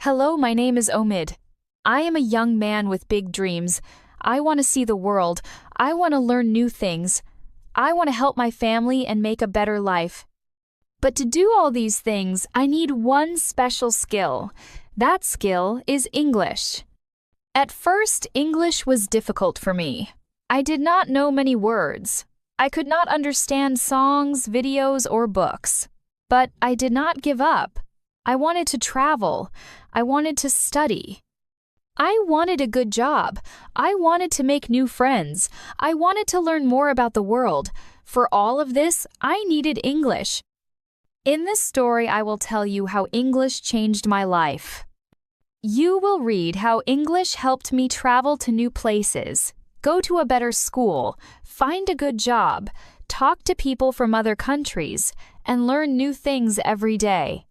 Hello, my name is Omid. I am a young man with big dreams. I want to see the world. I want to learn new things. I want to help my family and make a better life. But to do all these things, I need one special skill. That skill is English. At first, English was difficult for me. I did not know many words. I could not understand songs, videos, or books. But I did not give up. I wanted to travel. I wanted to study. I wanted a good job. I wanted to make new friends. I wanted to learn more about the world. For all of this, I needed English. In this story, I will tell you how English changed my life. You will read how English helped me travel to new places, go to a better school, find a good job, talk to people from other countries, and learn new things every day.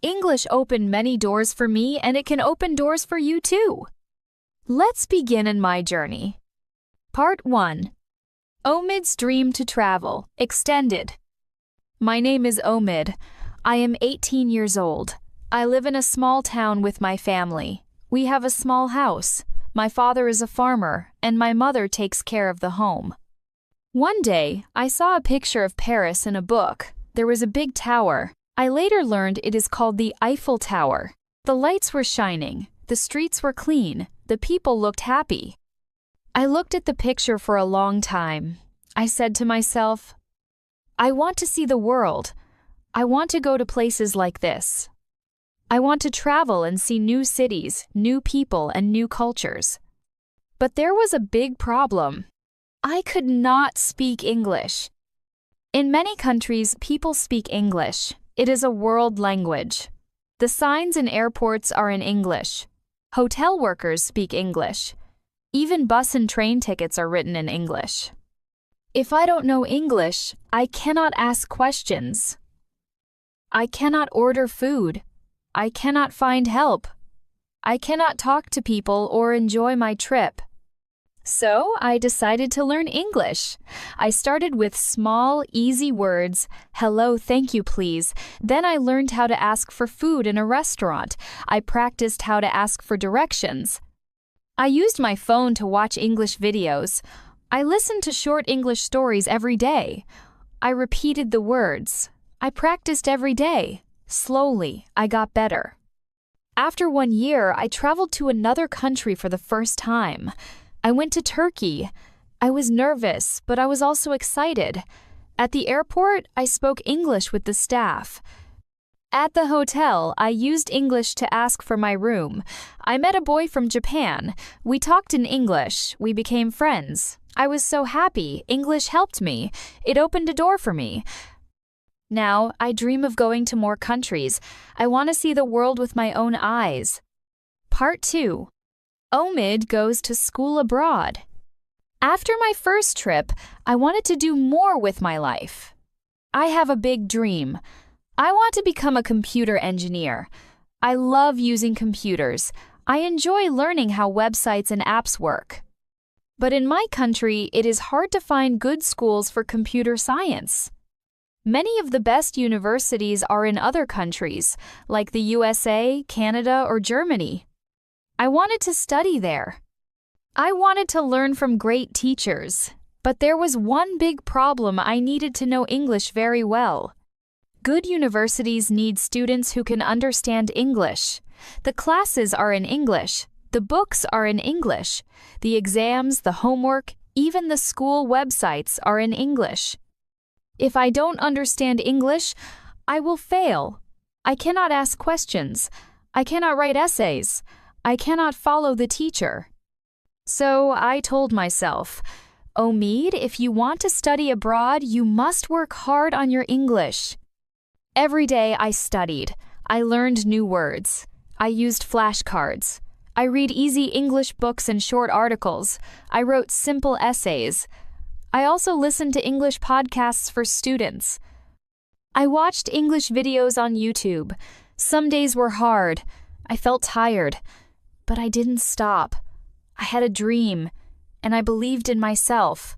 English opened many doors for me, and it can open doors for you too. Let's begin in my journey. Part 1. Omid's Dream to Travel, Extended. My name is Omid. I am 18 years old. I live in a small town with my family. We have a small house. My father is a farmer, and my mother takes care of the home. One day, I saw a picture of Paris in a book. There was a big tower. I later learned it is called the Eiffel Tower. The lights were shining. The streets were clean. The people looked happy. I looked at the picture for a long time. I said to myself, I want to see the world. I want to go to places like this. I want to travel and see new cities, new people, and new cultures. But there was a big problem. I could not speak English. In many countries, people speak English. It is a world language. The signs in airports are in English. Hotel workers speak English. Even bus and train tickets are written in English. If I don't know English, I cannot ask questions. I cannot order food. I cannot find help. I cannot talk to people or enjoy my trip. So I decided to learn English. I started with small, easy words, hello, thank you, please. Then I learned how to ask for food in a restaurant. I practiced how to ask for directions. I used my phone to watch English videos. I listened to short English stories every day. I repeated the words. I practiced every day. Slowly, I got better. After 1 year, I traveled to another country for the first time. I went to Turkey. I was nervous, but I was also excited. At the airport, I spoke English with the staff. At the hotel, I used English to ask for my room. I met a boy from Japan. We talked in English. We became friends. I was so happy. English helped me. It opened a door for me. Now, I dream of going to more countries. I want to see the world with my own eyes. Part 2. Omid goes to school abroad. After my first trip, I wanted to do more with my life. I have a big dream. I want to become a computer engineer. I love using computers. I enjoy learning how websites and apps work. But in my country, it is hard to find good schools for computer science. Many of the best universities are in other countries, like the USA, Canada, or Germany. I wanted to study there. I wanted to learn from great teachers, but there was one big problem. I needed to know English very well. Good universities need students who can understand English. The classes are in English. The books are in English. The exams, the homework, even the school websites are in English. If I don't understand English, I will fail. I cannot ask questions. I cannot write essays. I cannot follow the teacher. So I told myself, Omid, if you want to study abroad, you must work hard on your English. Every day I studied. I learned new words. I used flashcards. I read easy English books and short articles. I wrote simple essays. I also listened to English podcasts for students. I watched English videos on YouTube. Some days were hard. I felt tired. But I didn't stop. I had a dream, and I believed in myself.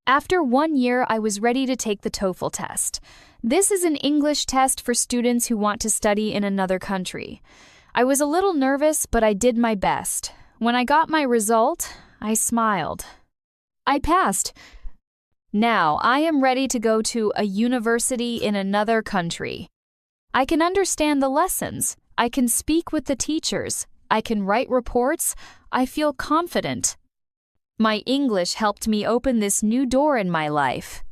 After 1 year, I was ready to take the TOEFL test. This is an English test for students who want to study in another country. I was a little nervous, but I did my best. When I got my result, I smiled. I passed. Now I am ready to go to a university in another country. I can understand the lessons. I can speak with the teachers. I can write reports. I feel confident. My English helped me open this new door in my life.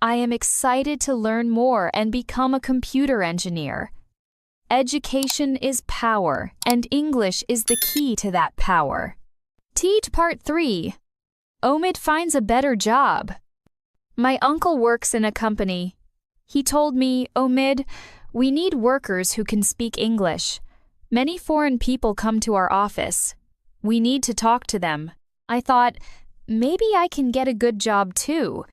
I am excited to learn more and become a computer engineer. Education is power, and English is the key to that power. Teach Part 3. Omid finds a better job. My uncle works in a company. He told me, Omid, we need workers who can speak English. Many foreign people come to our office. We need to talk to them. I thought, maybe I can get a good job too.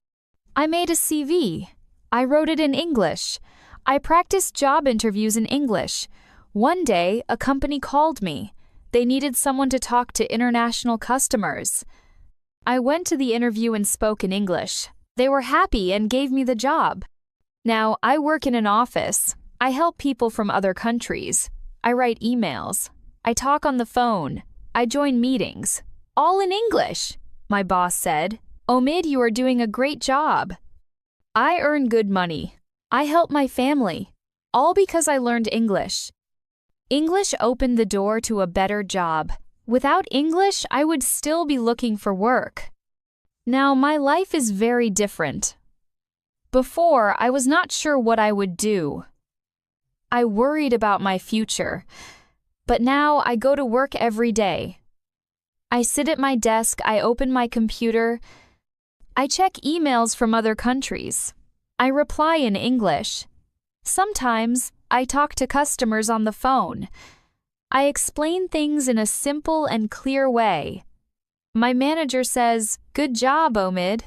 I made a CV. I wrote it in English. I practiced job interviews in English. One day, a company called me. They needed someone to talk to international customers. I went to the interview and spoke in English. They were happy and gave me the job. Now, I work in an office. I help people from other countries. I write emails. I talk on the phone. I join meetings. All in English, my boss said. Omid, you are doing a great job. I earn good money. I help my family. All because I learned English. English opened the door to a better job. Without English, I would still be looking for work. Now, my life is very different. Before, I was not sure what I would do. I worried about my future. But now, I go to work every day. I sit at my desk, I open my computer. I check emails from other countries. I reply in English. Sometimes, I talk to customers on the phone. I explain things in a simple and clear way. My manager says, "Good job, Omid."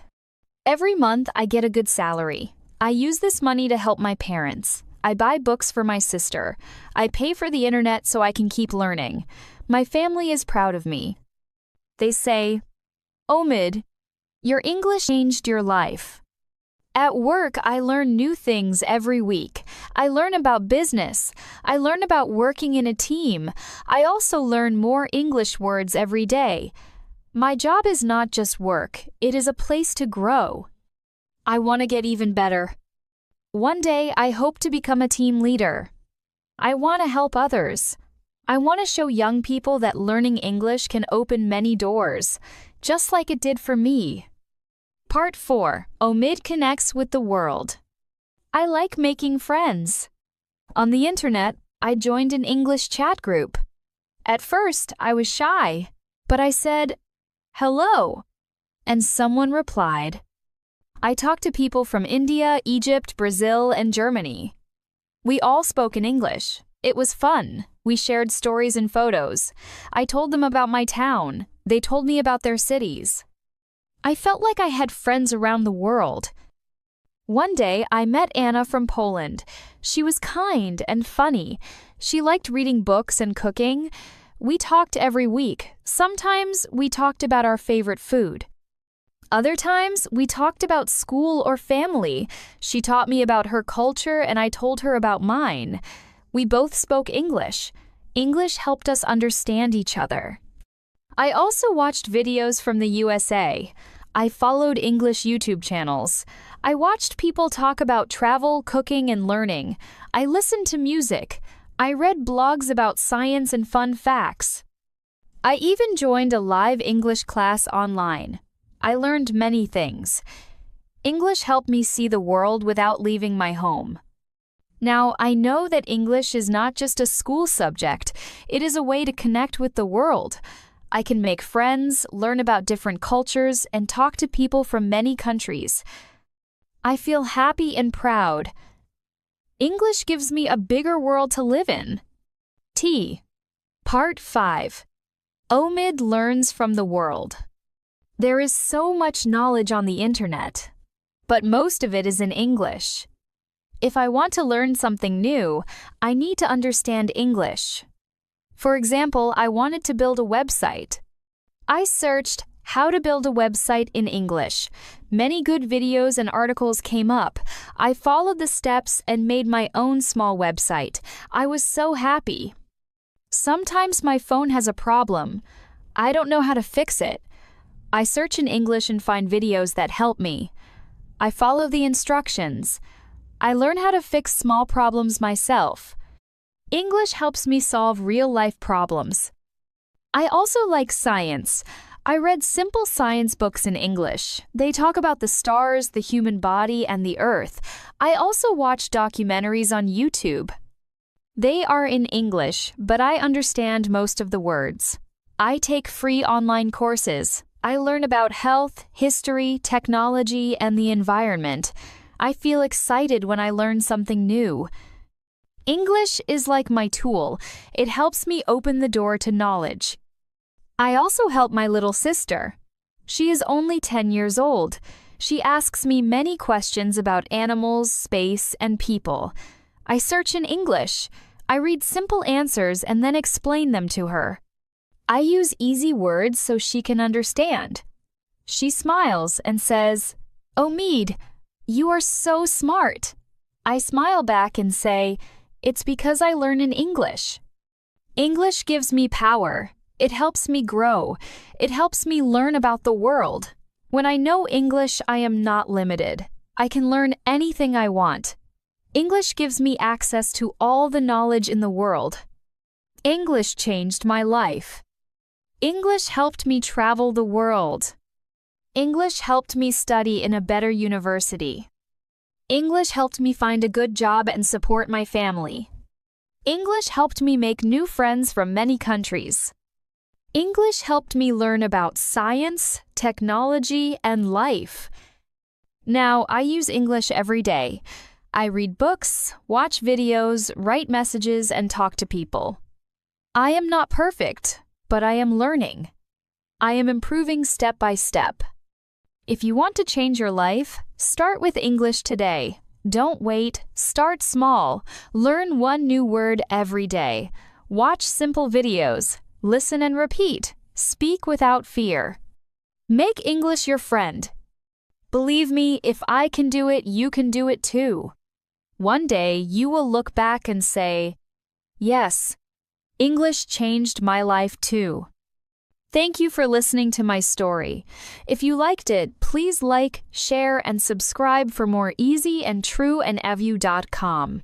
Every month, I get a good salary. I use this money to help my parents. I buy books for my sister. I pay for the internet so I can keep learning. My family is proud of me. They say, Omid, your English changed your life. At work, I learn new things every week. I learn about business. I learn about working in a team. I also learn more English words every day. My job is not just work. It is a place to grow. I want to get even better. One day, I hope to become a team leader. I want to help others. I want to show young people that learning English can open many doors, just like it did for me. Part 4. Omid connects with the world. I like making friends. On the internet, I joined an English chat group. At first, I was shy, but I said, "Hello," and someone replied. I talked to people from India, Egypt, Brazil, and Germany. We all spoke in English. It was fun. We shared stories and photos. I told them about my town. They told me about their cities. I felt like I had friends around the world. One day, I met Anna from Poland. She was kind and funny. She liked reading books and cooking. We talked every week. Sometimes we talked about our favorite food. Other times, we talked about school or family. She taught me about her culture and I told her about mine. We both spoke English. English helped us understand each other. I also watched videos from the USA. I followed English YouTube channels. I watched people talk about travel, cooking, and learning. I listened to music. I read blogs about science and fun facts. I even joined a live English class online. I learned many things. English helped me see the world without leaving my home. Now, I know that English is not just a school subject. It is a way to connect with the world. I can make friends, learn about different cultures, and talk to people from many countries. I feel happy and proud. English gives me a bigger world to live in. Part 5. Omid learns from the world. There is so much knowledge on the internet, but most of it is in English. If I want to learn something new, I need to understand English. For example, I wanted to build a website. I searched how to build a website in English. Many good videos and articles came up. I followed the steps and made my own small website. I was so happy. Sometimes my phone has a problem. I don't know how to fix it. I search in English and find videos that help me. I follow the instructions. I learn how to fix small problems myself. English helps me solve real-life problems. I also like science. I read simple science books in English. They talk about the stars, the human body, and the earth. I also watch documentaries on YouTube. They are in English, but I understand most of the words. I take free online courses. I learn about health, history, technology, and the environment. I feel excited when I learn something new. English is like my tool. It helps me open the door to knowledge. I also help my little sister. She is only 10 years old. She asks me many questions about animals, space, and people. I search in English. I read simple answers and then explain them to her. I use easy words so she can understand. She smiles and says, "Omid, you are so smart." I smile back and say, "It's because I learn in English." English gives me power. It helps me grow. It helps me learn about the world. When I know English, I am not limited. I can learn anything I want. English gives me access to all the knowledge in the world. English changed my life. English helped me travel the world. English helped me study in a better university. English helped me find a good job and support my family. English helped me make new friends from many countries. English helped me learn about science, technology, and life. Now, I use English every day. I read books, watch videos, write messages, and talk to people. I am not perfect, but I am learning. I am improving step by step. If you want to change your life, start with English today. Don't wait. Start small. Learn one new word every day. Watch simple videos. Listen and repeat. Speak without fear. Make English your friend. Believe me, if I can do it, you can do it too. One day, you will look back and say, "Yes, English changed my life too." Thank you for listening to my story. If you liked it, please like, share, and subscribe for more easy and true and evu.com.